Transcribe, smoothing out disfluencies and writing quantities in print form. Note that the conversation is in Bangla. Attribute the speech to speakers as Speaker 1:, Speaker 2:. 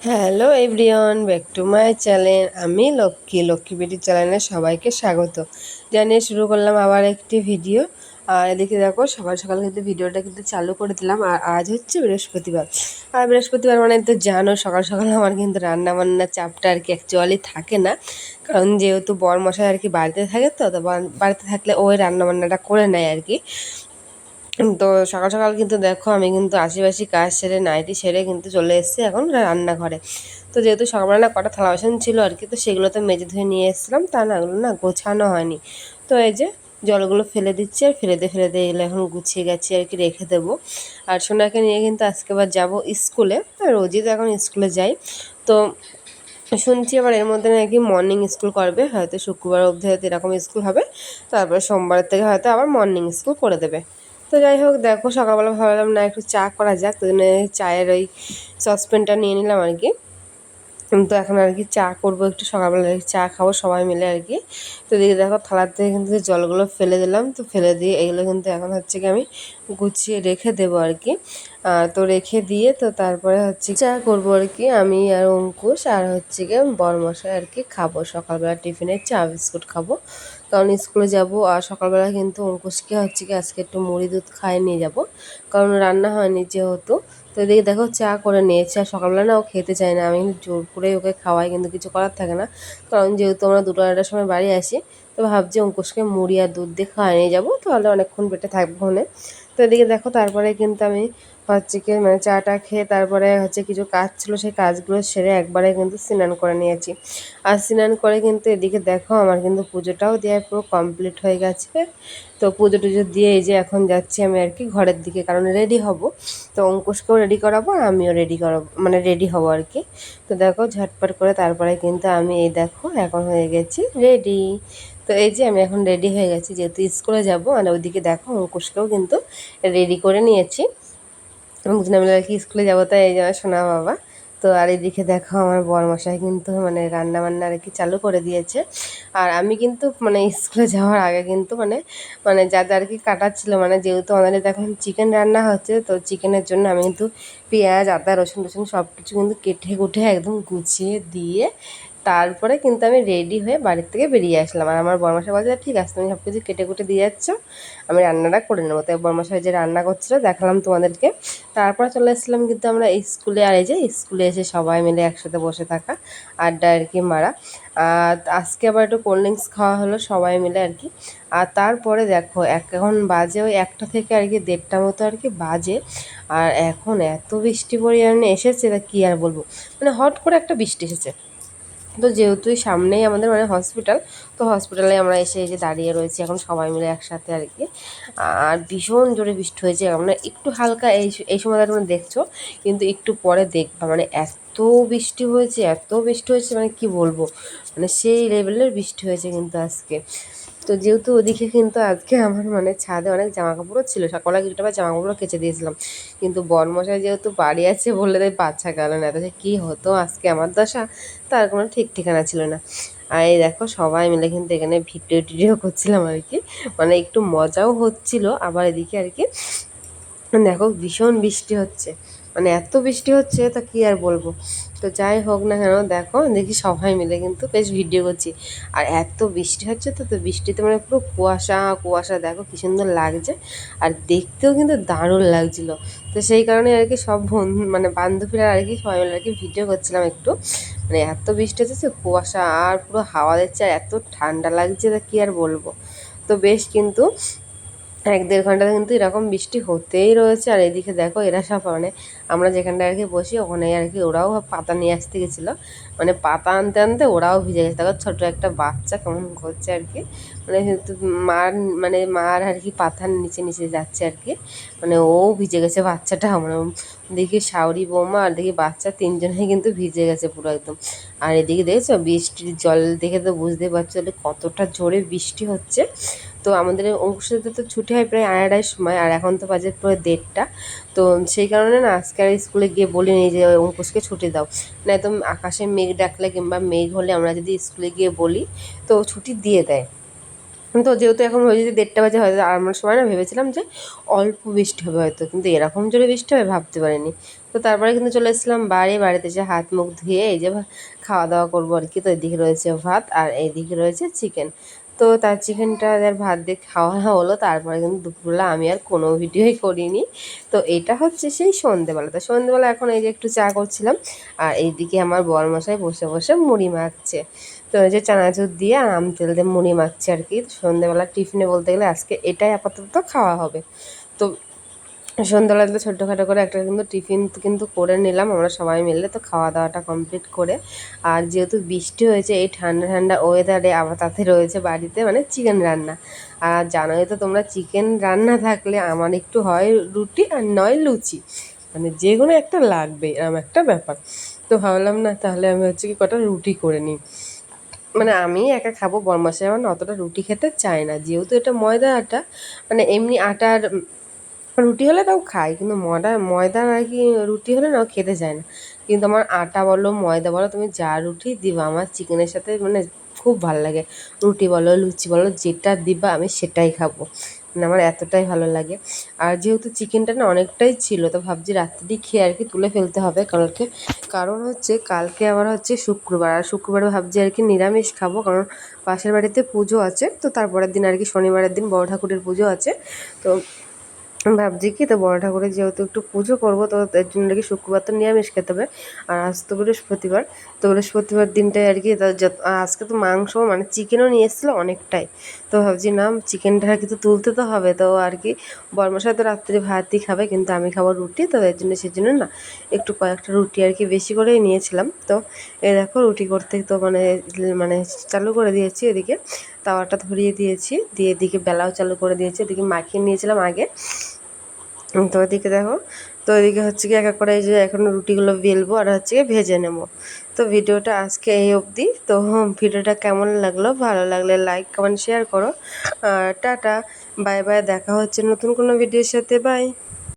Speaker 1: Hello everyone, back to my channel. আমি লক্ষ্মী বিউটি চ্যানেলে সবাইকে স্বাগত জানিয়ে শুরু করলাম আবার একটি ভিডিও। আর এদিকে দেখো সকাল সকাল কিন্তু ভিডিওটা কিন্তু চালু করে দিলাম। আর আজ হচ্ছে বৃহস্পতিবার। আর বৃহস্পতিবার মানে তো জানো সকাল সকাল আমার কিন্তু রান্না বান্নার চাপটা আর কি অ্যাকচুয়ালি থাকে না, কারণ যেহেতু বরমশাই আর কি বাড়িতে থাকে, তো বাড়িতে থাকলে ওই রান্না বান্নাটা করে নেয় আর কি। তো সকাল সকাল কিন্তু দেখো আমি কিন্তু আশিপাশি কাজ সেরে নাইটি সেরে কিন্তু চলে এসেছি এখন রান্নাঘরে। তো যেহেতু সকালবেলা কটা থালা বাসন ছিল আর কি, তো সেগুলো তো মেজে ধুয়ে নিয়ে এসেছিলাম, তা না ওগুলো না গোছানো হয়নি। তো এই যে জলগুলো ফেলে দিচ্ছি, আর ফেলে দিয়ে এগুলো এখন গুছিয়ে গেছি আর কি, রেখে দেবো। আর সোনাকে নিয়ে কিন্তু আজকে আবার যাবো স্কুলে। রোজই তো এখন স্কুলে যাই। তো শুনছি আবার এর মধ্যে নাকি মর্নিং স্কুল করবে, হয়তো শুক্রবার অবধি হয়তো এরকম স্কুল হবে, তারপরে সোমবার থেকে হয়তো আবার মর্নিং স্কুল করে দেবে। তো যাই হোক দেখো সকালবেলা ভাবলাম না একটু চা করা যাক, তো জন্য চায়ের ওই সসপ্যানটা নিয়ে নিলাম আর কি। তো এখন আর কি চা করবো, একটু সকালবেলা চা খাবো সবাই মিলে আর কি। তো এদিকে দেখো থালার থেকে কিন্তু জলগুলো ফেলে দিলাম, তো ফেলে দিয়ে এগুলো কিন্তু এখন হচ্ছে কি আমি গুছিয়ে রেখে দেবো আর কি। তো রেখে দিয়ে তো তারপরে হচ্ছে চা করবো আর কি, আমি আর অঙ্কুশ আর হচ্ছে গিয়ে বরমশাই আর কি খাবো। সকালবেলা টিফিনে চা বিস্কুট খাবো, কারণ স্কুলে যাব। আর সকালবেলা কিন্তু অঙ্কুশকে হচ্ছে কি আজকে একটু মুড়ি দুধ খাইয়ে নিয়ে যাব, কারণ রান্না হয়নি যেহেতু। তো এদিকে দেখো চা করে নিয়েছি। আর সকালবেলা না ও খেতে চায় না, আমি কিন্তু জোর করে ওকে খাওয়াই, কিন্তু কিছু করার থাকে না, কারণ যেহেতু আমরা 2টা-2টার সময় বাড়ি আসি। তো ভাবছি অঙ্কুশকে মুড়ি আর দুধ দিয়ে খাওয়াই নিয়ে যাবো, তাহলে অনেকক্ষণ পেটে থাকবো ওখানে। তো এদিকে দেখো তারপরে কিন্তু আমি হচ্ছে কি মানে চাটা খেয়ে তারপরে হচ্ছে কিছু কাজ ছিল, সেই কাজগুলো সেরে একবারে কিন্তু স্নান করে নিয়েছি। আর স্নান করে কিন্তু এদিকে দেখো আমার কিন্তু পুজোটাও দেওয়া পুরো কমপ্লিট হয়ে গেছে। তো পুজো টুজো দিয়ে এই যে এখন যাচ্ছি আমি আর কি ঘরের দিকে, কারণ রেডি হব। তো অঙ্কুশকেও রেডি করাবো আর আমিও রেডি করাবো, মানে রেডি হব আর কি। তো দেখো ঝটপট করে তারপরে কিন্তু আমি এই দেখো এখন হয়ে গেছি রেডি। তো এই যে আমি এখন রেডি হয়ে গেছি, যেহেতু স্কুলে যাবো। আর ওইদিকে দেখো অঙ্কুশকেও কিন্তু রেডি করে নিয়েছি, দুজনে মিলে আর কি স্কুলে যাবো, তাই এই যে আমার সোনা বাবা। তো আর এদিকে দেখো আমার বরমশাই কিন্তু মানে রান্না বান্না আর কি চালু করে দিয়েছে। আর আমি কিন্তু মানে স্কুলে যাওয়ার আগে কিন্তু মানে মানে যা যা আর কি কাটাচ্ছিল, মানে যেহেতু আমাদের এখন চিকেন রান্না হচ্ছে, তো চিকেনের জন্য আমি কিন্তু পেঁয়াজ আদা রসুন টসুন সব কিছু কিন্তু কেটে কুটে একদম গুছিয়ে দিয়ে তারপরে কিন্তু আমি রেডি হয়ে বাড়ির থেকে বেরিয়ে আসলাম। আর আমার বরমশাই বলছে ঠিক আছে, তুমি সব কিছু কেটে কুটে দিয়ে যাচ্ছ, আমি রান্নাটা করে নেবো। তাই বরমশাই যে রান্না করছিল দেখালাম তোমাদেরকে। তারপর চলে এসেছিলাম কিন্তু আমরা স্কুলে। আর এই যে স্কুলে এসে সবাই মিলে একসাথে বসে থাকা, আড্ডা আর কি মারা। আর আজকে আবার একটু কোল্ড ড্রিঙ্কস খাওয়া হলো সবাই মিলে আর কি। আর তারপরে দেখো এখন বাজে ওই 1টা থেকে আর কি 1:30 মতো আর কি বাজে। আর এখন এত বৃষ্টি পরিমাণে এসেছে, তা কী আর বলবো, মানে হট করে একটা বৃষ্টি এসেছে। তো যেহেতু সামনেই আমাদের মানে হসপিটাল, তো হসপিটালে আমরা এসে এই যে দাঁড়িয়ে রয়েছি এখন সবাই মিলে একসাথে আর কি। আর ভীষণ জোরে বৃষ্টি হয়েছে, আমরা একটু হালকা এই সময়টা তোমরা দেখছো, কিন্তু একটু পরে দেখবা মানে এত বৃষ্টি হয়েছে, এত বৃষ্টি হয়েছে মানে কি বলবো, মানে সেই লেভেলের বৃষ্টি হয়েছে কিন্তু আজকে। তো যেহেতু ওদিকে কিন্তু আজকে আমার মানে ছাদে অনেক জামা কাপড়ও ছিল, সকালে কিছুটা জামা কাপড়ও কেচে দিয়েছিলাম, কিন্তু বরমশাই যেহেতু বাড়ি আছে বললে তাই বাচ্চা গেল না, তাতে কী হতো আজকে আমার দশা তার কোনো ঠিক ঠিকানা ছিল না। আর এই দেখো সবাই মিলে কিন্তু এখানে ভিডিও টিডিও করছিলাম আর কি, মানে একটু মজাও হচ্ছিল। আবার এদিকে আর কি দেখো ভীষণ বৃষ্টি হচ্ছে, মানে এত বৃষ্টি হচ্ছে তা কী আর বলবো। তো যাই হোক না কেন দেখো দেখি সবাই মিলে কিন্তু বেশ ভিডিও করছি। আর এত বৃষ্টি হচ্ছে, তো বৃষ্টিতে মানে পুরো কুয়াশা কুয়াশা, দেখো কী সুন্দর লাগছে। আর দেখতেও কিন্তু দারুণ লাগছিলো। তো সেই কারণে আর কি সব বন্ধু মানে বান্ধবীরা আর কি সবাই মিলে আর কি ভিডিও করছিলাম একটু। মানে এত বৃষ্টি হচ্ছে কুয়াশা আর পুরো হাওয়া দিচ্ছে, আর এত ঠান্ডা লাগছে তা কী আর বলবো। তো বেশ কিন্তু 1-1.5 ঘন্টা কিন্তু এরকম বৃষ্টি হতেই রয়েছে। আর এদিকে দেখো এরা সব মানে আমরা যেখানটায় আর কি বসি ওখানে আর কি ওরাও পাতা নিয়ে আসতে গেছিলো, মানে পাতা আনতে আনতে ওরাও ভিজে গেছে। দেখো ছোটো একটা বাচ্চা কেমন করছে আর কি, মানে মার মানে মার আর কি পাতার নিচে নিচে যাচ্ছে আর কি, মানে ও ভিজে গেছে বাচ্চাটা। মানে দেখি শাওরি বৌমা আর দেখি বাচ্চা 3জনেই কিন্তু ভিজে গেছে পুরো একদম। আর এদিকে দেখেছো বৃষ্টির জল দেখে তো বুঝতেই পারছো কতটা জোরে বৃষ্টি হচ্ছে। তো আমাদের অঙ্কুশাতে তো ছুটি হয় প্রায় 2:30-2:30 সময়, আর এখন তো বাজে প্রায় 1:30টা। তো সেই কারণে না আজকে আর স্কুলে গিয়ে বলিনি যে অঙ্কুশকে ছুটি দাও, না একদম আকাশে মেঘ ডাকলে কিংবা মেঘ হলে আমরা যদি স্কুলে গিয়ে বলি তো ছুটি দিয়ে দেয়। তো যেহেতু এখন হয়ে যদি 1:30 বাজে, হয়তো আমার সময় না ভেবেছিলাম যে অল্প বৃষ্টি হবে হয়তো, কিন্তু এরকম জোরে বৃষ্টি হবে ভাবতে পারিনি। তো তারপরে কিন্তু চলে এসেছিলাম বাড়িতে এসে হাত মুখ ধুয়ে এই যে খাওয়া দাওয়া করবো আর কি। তো এদিকে রয়েছে ভাত আর এইদিকে রয়েছে চিকেন। তো তার চিকেনটা আর ভাত দিয়ে খাওয়া হলো। তারপরে কিন্তু দুপুরবেলা আমি আর কোনো ভিডিওই করিনি। তো এটা হচ্ছে সেই সন্ধেবেলা। তো সন্ধেবেলা এখন এই যে একটু চা করছিলাম, আর এইদিকে আমার বরমশাই বসে বসে মুড়ি মাখছে। তো এই যে চানাচুর দিয়ে আর আম তেল দিয়ে মুড়ি মাখছে আর কি। সন্ধেবেলা টিফিনে বলতে গেলে আজকে এটাই আপাতত খাওয়া হবে। তো সন্ধ্যাবেলা তো ছোট্টখাটো করে একটা কিন্তু টিফিন কিন্তু করে নিলাম আমরা সবাই মিলে। তো খাওয়া দাওয়াটা কমপ্লিট করে, আর যেহেতু বৃষ্টি হয়েছে এই ঠান্ডা ঠান্ডা ওয়েদারে, আবার তাতে রয়েছে বাড়িতে মানে চিকেন রান্না। আর জানোই তো তোমরা, চিকেন রান্না থাকলে আমার একটু হয় রুটি আর নয় লুচি, মানে যে কোনো একটা লাগবে এরকম একটা ব্যাপার। তো ভাবলাম না তাহলে আমি হচ্ছে কি কটা রুটি করে নিই। মানে আমি একা খাবো, বরমাসে আমার না অতটা রুটি খেতে চায় না, যেহেতু এটা ময়দা আটা। মানে এমনি আটার রুটি হলে তাও খাই, কিন্তু ময়দার আর কি রুটি হলে না ও খেতে চায় না। কিন্তু আমার আটা বলো ময়দা বলো, তুমি যা রুটি দিবা আমার চিকেনের সাথে মানে খুব ভালো লাগে। রুটি বলো লুচি বলো যেটা দিবা আমি সেটাই খাবো, মানে আমার এতটাই ভালো লাগে। আর যেহেতু চিকেনটা না অনেকটাই ছিল, তো ভাবছি রাত্রি খেয়ে আর কি তুলে ফেলতে হবে কালকে। কারণ হচ্ছে কালকে আবার হচ্ছে শুক্রবার, আর শুক্রবারে ভাবছি আর কি নিরামিষ খাবো, কারণ পাশের বাড়িতে পুজো আছে। তো তারপরের দিন আর কি শনিবারের দিন বড় ঠাকুরের পুজো আছে। তো ভাবছি কি, তো বড় ঠাকুরের যেহেতু একটু পুজো করবো, তো এর জন্য আর কি শুক্রবার তো নিরামিষ খেতে হবে। আর আজ তো বৃহস্পতিবার, তো বৃহস্পতিবার দিনটাই আর কি আজকে তো মাংস মানে চিকেনও নিয়ে এসেছিলো অনেকটাই। তো ভাবছি না চিকেনটা আর কি তো তুলতে তো হবে, তো আর কি বর্মশাই তো রাত্রে ভাতই খাবে, কিন্তু আমি খাবো রুটি। তো এর জন্য সেজন্য না একটু কয়েকটা রুটি আর কি বেশি করেই নিয়েছিলাম। তো এই দেখো রুটি করতে তো মানে মানে চালু করে দিয়েছি, এদিকে তাওয়াটা ধরিয়ে দিয়েছি, দিয়ে এদিকে বেলাও চালু করে দিয়েছি, এদিকে মাখিয়ে নিয়েছিলাম আগে। তো ওদিকে দেখো, তো ওইদিকে হচ্ছে কি এক এক করে এই যে এখন রুটিগুলো বেলবো আর হচ্ছে কি ভেজে নেবো। তো ভিডিওটা আজকে এই অবধি। তো ভিডিওটা কেমন লাগলো, ভালো লাগলে লাইক কমেন্ট শেয়ার করো। আর টাটা, বাই বাই, দেখা হচ্ছে নতুন কোনো ভিডিওর সাথে, বাই।